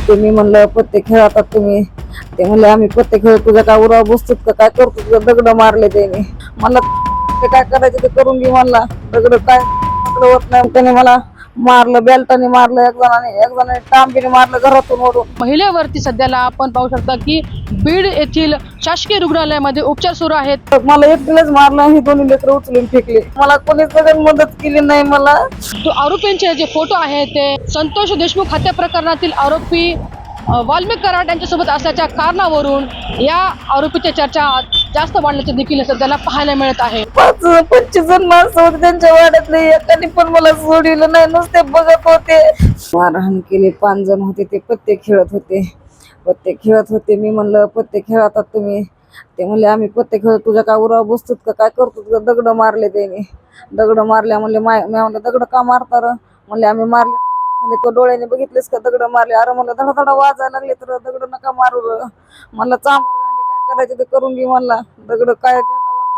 होते. मी म्हणलं पत्ते खेळतात तुम्ही. ते म्हणले आम्ही पत्ते खेळ, तुझ्या काय उराव बसतोत का, काय करतो, तुझं दगड मारले त्याने. मला ते काय करायचं ते करून घे म्हणला. दगड काय होत नाही. त्याने मला मारलं, बेल्टाने मारलं, एक जणाने टांबीने मारलं घरातून ओढून. महिलेवरती सध्याला आपण पाहू शकता की बीड येथील शासकीय रुग्णालयामध्ये उपचार सुरू आहेत. मला एकटीलाच मारलं, हे दोन्ही लेकरं उचलून फेकले. मला कोणी सगळं मदत केली नाही. मला आरोपींचे जे फोटो आहेत ते संतोष देशमुख हत्या प्रकरणातील आरोपी वाल्मिक कराड यांच्यासोबत असल्याच्या कारणावरून या आरोपीच्या चर्चा जास्त वाढल्याचे देखील सध्याला पाहायला मिळत आहे. 25 जण माणसं होते त्यांच्या वाड्यातले, एकाने पण मला सोडलं नाही, नुसते बघत होते. मारहाण केली. 5 जण होते, ते पत्ते खेळत होते. मी म्हणलं पत्ते खेळतात तुम्ही. ते म्हणले आम्ही पत्ते खेळ, तुझ्या काय उराव बसतोत का, काय करतो, तुझं दगड मारले त्याने. दगड मारल्या म्हणले. मी म्हणलं दगड का मारता म्हणले आम्ही मारले. म्हणले तो डोळ्याने बघितलेस का दगड मारले. अरे म्हणलं धडाधडा वाजायला लागले तर दगड नका मारू. म्हणलं चांबर गांडे काय करायचे ते करून घे म्हणला. दगड काय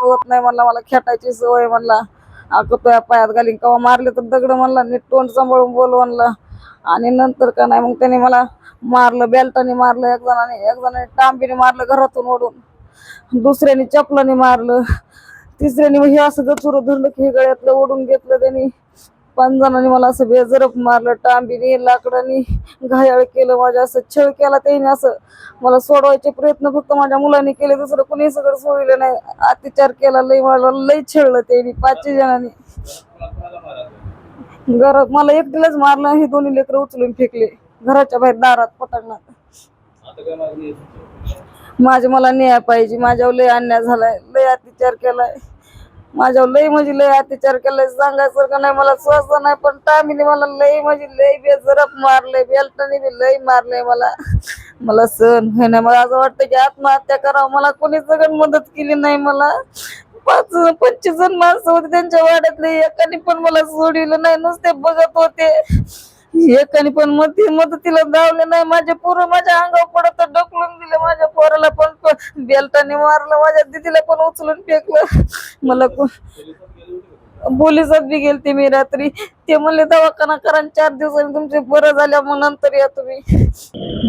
होत नाही म्हणला, मला खेटायची सवय म्हणला. तुया पायात घालीन कवा मारले तर दगड म्हणला, नीट तोंड सांभाळून बोल म्हणला. आणि नंतर का नाही मग त्याने मला मारलं, बेल्टाने मारलं, एक जणाने टांबीने मारलं घरातून ओढून, दुसऱ्याने चपलाने मारलं, तिसऱ्याने हे असं गचुर धरलं की गळ्यातलं ओढून घेतलं त्यांनी. 5 जणांनी मला असं बेजरप मारलं, टांबीने, लाकडाने घायाळ केलं, माझ्या असं छळ केला त्याने. असं मला सोडवायचे प्रयत्न फक्त माझ्या मुलांनी केले, दुसरं कोणी सगळं सोडलं नाही. अत्याचार केला लय, मला लय छळलं त्यांनी 5 जणांनी. घरात मला एकटीलाच मारलं, हे दोन्ही लेकरं उचलून फेकले घराच्या बाहेर दारात पटांगणात. मला न्याय पाहिजे. माझ्यावर लय अन्याय झालाय, लय अत्याचार केलाय माझ्यावर, लय म्हणजे लय अत्याचार केलाय, सांगायसारखं नाही. मला स्वस्त नाही, पण टामीने मला लय म्हणजे लय बेजरप मारलंय, बेल्टाने बी लय मारलंय. मला सहन होईना. मला असं वाटतं की आत्महत्या करावं. मला कोणी सगळं मदत केली नाही. मला 25 जण माणसं होते त्यांच्या वाड्यातले, एकाने पण मला सोडलं नाही, नुसते बघत होते. एकाने पण मदतीला धावले नाही. माझे पोरं माझ्या अंगावर पडत ढकलून दिले. माझ्या पोराला पण बेल्टाने मारलं, माझ्या दिदीला पण उचलून फेकलं. मला पोलिसात बी गेलते मी रात्री. ते म्हणले दवाखाना करा, 4 दिवसांनी तुमचे बरं झाल्या मग नंतर या तुम्ही.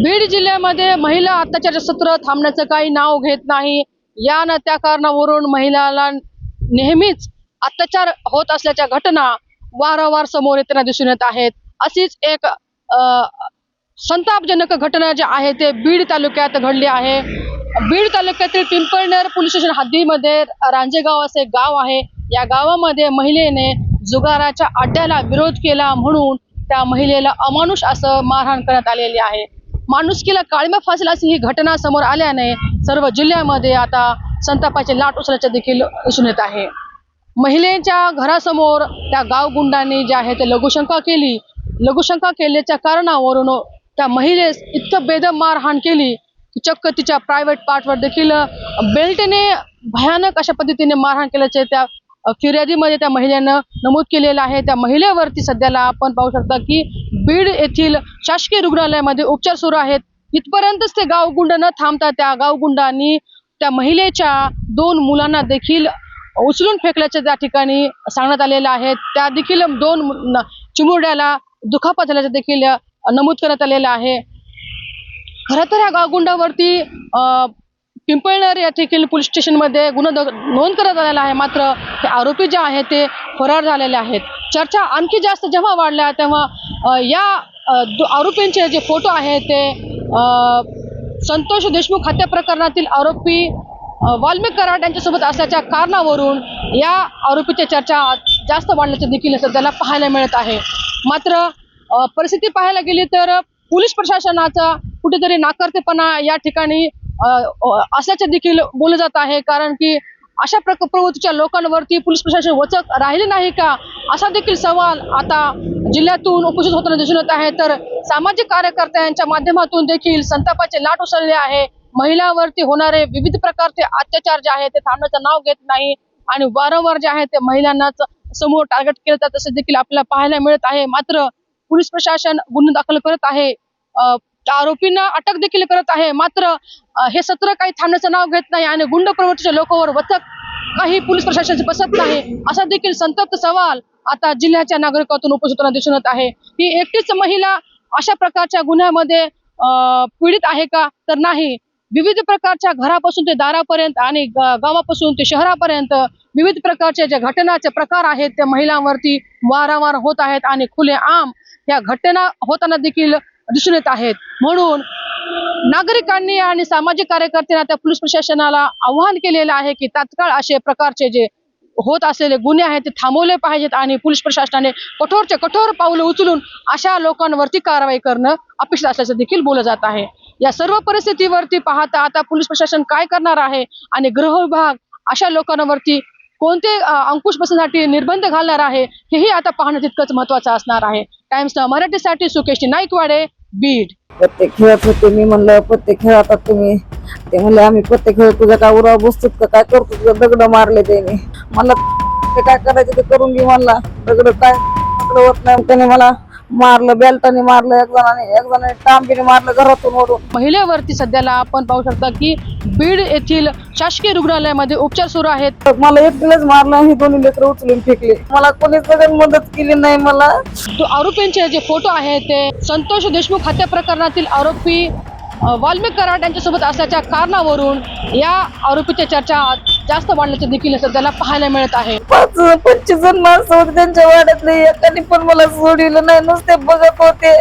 बीड जिल्ह्यामध्ये महिला अत्याचार सत्र थांबण्याचं काही नाव घेत नाही. या न त्या कारणावरून महिलाला नेहमीच अत्याचार होत असल्याच्या घटना वारंवार समोर येताना दिसून येत आहेत. अशीच एक संतापजनक घटना जी आहे ते बीड तालुक्यात घडली आहे. बीड तालुक्यातील पिंपळनेर पोलीस स्टेशन हद्दीमध्ये रांजेगाव असे गाव आहे. या गावामध्ये महिलेने जुगाराच्या अड्ड्याला विरोध केला म्हणून त्या महिलेला अमानुष असं मारहाण करण्यात आलेली आहे. माणुसकीला काळीमा फासेल अशी ही घटना समोर आल्याने सर्व जिल्ह्यामध्ये आता संतापाची लाट उसळल्याचे देखील दिसून येत आहे. महिलेच्या घरासमोर त्या गावगुंडांनी जे आहे ते लघुशंका केली. लघुशंका केल्याच्या कारणावरून त्या महिलेस इतकं बेदम मारहाण केली की चक्क तिच्या प्रायव्हेट पार्टवर देखील बेल्टने भयानक अशा पद्धतीने मारहाण केल्याचे त्या फिर्यादीमध्ये त्या महिलेनं नमूद केलेलं आहे. त्या महिलेवरती सध्याला आपण पाहू शकता की बीड येथील शासकीय रुग्णालयामध्ये उपचार सुरू आहेत. इथपर्यंतच ते गावगुंड न थांबता त्या गावगुंडांनी त्या महिलेच्या 2 मुलांना देखील उचलून फेकल्याचे त्या ठिकाणी सांगण्यात आलेलं आहे. त्या देखील 2 चिमुरड्याला दुखापत झाल्याचे देखील नमूद करण्यात आलेलं आहे. खरं तर या गावगुंडावरती पिंपळनेर या ठिकाणी पोलीस स्टेशनमध्ये गुन्हा नोंद करण्यात आलेला आहे. मात्र ते आरोपी जे आहेत ते फरार झालेले आहेत. चर्चा आणखी जास्त जेव्हा वाढल्या तेव्हा या आरोपींचे जे फोटो आहेत ते संतोष देशमुख हत्या प्रकरणातील आरोपी वाल्मिक कराड यांच्यासोबत असल्याच्या कारणावरून या आरोपीच्या चर्चा जास्त वाढल्याचे देखील सध्याला पाहायला मिळत आहे. मात्र परिस्थिती पाहायला गेली तर पोलीस प्रशासनाचा कुठेतरी नाकारतेपणा या ठिकाणी असल्याचे देखील बोलले जात आहे. कारण की अशा प्रवृत्तीच्या लोकांवरती पोलीस प्रशासन वचक राहिले नाही का, असा देखील सवाल आता जिल्ह्यातून उपस्थित होताना दिसून येत आहे. तर सामाजिक कार्यकर्त्यांच्या माध्यमातून देखील संतापाचे लाट उसळले आहे. महिलांवरती होणारे विविध प्रकारचे अत्याचार जे आहेत ते थांबण्याचं नाव घेत नाही आणि वारंवार जे आहे ते महिलांनाच समोर टार्गेट केलं जातं असं देखील आपल्याला पाहायला मिळत आहे. मात्र पोलीस प्रशासन गुन्हे दाखल करत आहे, आरोपींना अटक देखील करत आहे. मात्र हे सत्र काही थांबण्याचं नाव घेत नाही आणि गुंड प्रवृत्तीच्या लोकांवर वचक काही पोलीस प्रशासनाचे बसत नाही असा देखील संतप्त सवाल आता जिल्ह्याच्या नागरिकातून उपस्थित होताना दिसून येत आहे. ही एकटीच महिला अशा प्रकारच्या गुन्ह्यामध्ये पीडित आहे का तर नाही. विविध प्रकारच्या घरापासून ते दारापर्यंत आणि गावापासून ते शहरापर्यंत विविध प्रकारचे जे घटनाचे प्रकार आहेत ते महिलांवरती वारंवार होत आहेत आणि खुलेआम या घटना होताना देखील दिसून येत आहेत. म्हणून नागरिकांनी आणि सामाजिक कार्यकर्त्यांना त्या पोलीस प्रशासनाला आवाहन केलेलं आहे की तात्काळ असे प्रकारचे जे होत असलेले गुन्हे आहेत ते थांबवले पाहिजेत आणि पोलीस प्रशासनाने कठोरचे कठोर पावलं उचलून अशा लोकांवरती कारवाई करणं अपेक्षित असल्याचं देखील बोललं जात आहे. या सर्व परिस्थितीवरती पाहता आता पोलीस प्रशासन काय करणार आहे आणि गृह विभाग अशा लोकांवरती कोणते अंकुश बसण्यासाठी निर्बंध घालणार आहे हेही आता पाहणं तितकंच महत्वाचं असणार आहे. टाइम्स मराठीसाठी सुकेश नाईकवाडे, बीड. पत्ते खेळत होते. मी म्हणलं पत्ते खेळतात तुम्ही. ते म्हणले आम्ही पत्ते खेळ, तुझ्या काय उराव बसतोत का, काय करतो, तुझं दगड मारले त्याने. मला ते काय करायचं ते करून घे म्हणला. दगड काय होत नाही. त्याने मला मारलं, बेल्टाने मारलं, एक जणाने टांबीने मारलं घरातून ओढून. महिलेवरती सध्याला आपण पाहू शकता की बीड येथील शासकीय रुग्णालयामध्ये उपचार सुरू आहेत. मला एकटीलाच मारलं, हे दोन्ही लेकरं उचलून फेकले. मला कोणी सगळ्यांनी मदत केली नाही. मला आरोपींचे जे फोटो आहेत ते संतोष देशमुख हत्या प्रकरणातील आरोपी वाल्मिक कराड यांच्यासोबत असल्याच्या कारणावरून या आरोपीच्या चर्चा जास्त वाढल्याचे देखील सध्याला पाहायला मिळत आहे. 25 जण माणसं होते त्यांच्या वाड्यातले, एकाने पण मला सोडलं नाही, नुसते बघत होते.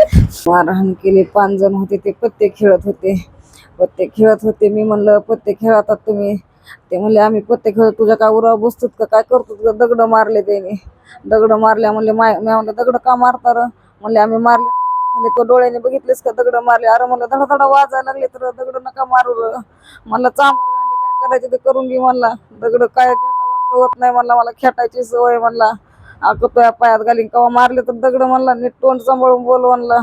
मारहाण केली. 5 जण होते. ते पत्ते खेळत होते. मी म्हणलं पत्ते खेळतात तुम्ही. ते म्हणले आम्ही पत्ते खेळत, तुझ्या काय उराव बसतोत का, काय करतो, तुझं दगड मारले त्याने. दगड मारल्या म्हणले. मी म्हणलं दगड का मारता? म्हणले आम्ही मारले. म्हणले तो डोळ्याने बघितलेस का दगड मारले? अरे म्हणलं धडाधडा वाजायला लागले तर दगड नका मारू. म्हणलं चांबर गांडे काय करायचे ते करून घे म्हणला. दगड काय होत नाही म्हणला, मला खेटायची सवय म्हणला. तुया पायात घालीन कवा मारले तर दगड म्हणला, नीट तोंड सांभाळून बोल म्हणला.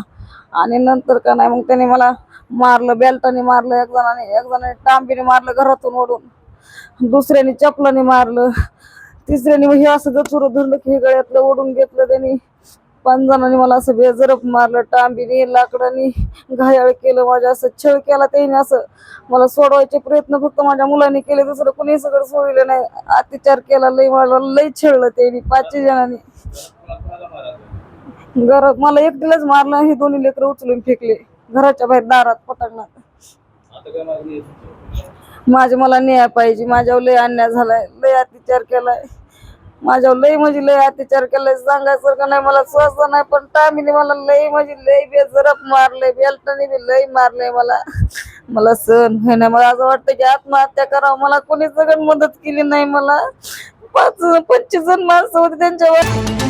आणि नंतर का नाही मग त्याने मला मारलं, बेल्टाने मारलं, एक जणाने टांबीने मारलं घरातून ओढून, दुसऱ्याने चपलाने मारलं, तिसऱ्याने हे असं गचुरं धरलं की हे गळ्यातलं ओढून घेतलं त्यांनी. 5 जणांनी मला असं बेजरप मारलं, टांबीने लाकडाने घायाळ केलं, माझ्या असं छळ केला त्याने. असं मला सोडवायचे प्रयत्न फक्त माझ्या मुलांनी केले, दुसरं कोणी सगळं सोडलं नाही. अत्याचार केला लय, मला लय छळलं त्यांनी 5 जणांनी. घरात मला एकटीलाच मारलं, हे दोन्ही लेकरं उचलून फेकले घराच्या बाहेर दारात पटांगणात. मला न्याय पाहिजे. माझ्यावर लय अन्याय झालाय, लय अत्याचार केलाय माझ्यावर, लय म्हणजे लय अत्याचार केलाय, सांगायसारखं नाही. मला स्वस्त नाही, पण टामीने मला लय म्हणजे लय बेजरप मारलंय, बेल्टाने बी लय मारलंय. मला सहन होईना. मला असं वाटतं की आत्महत्या करावं. मला कोणी सगळं मदत केली नाही. मला 25 जण माणसं होते त्यांच्यावर.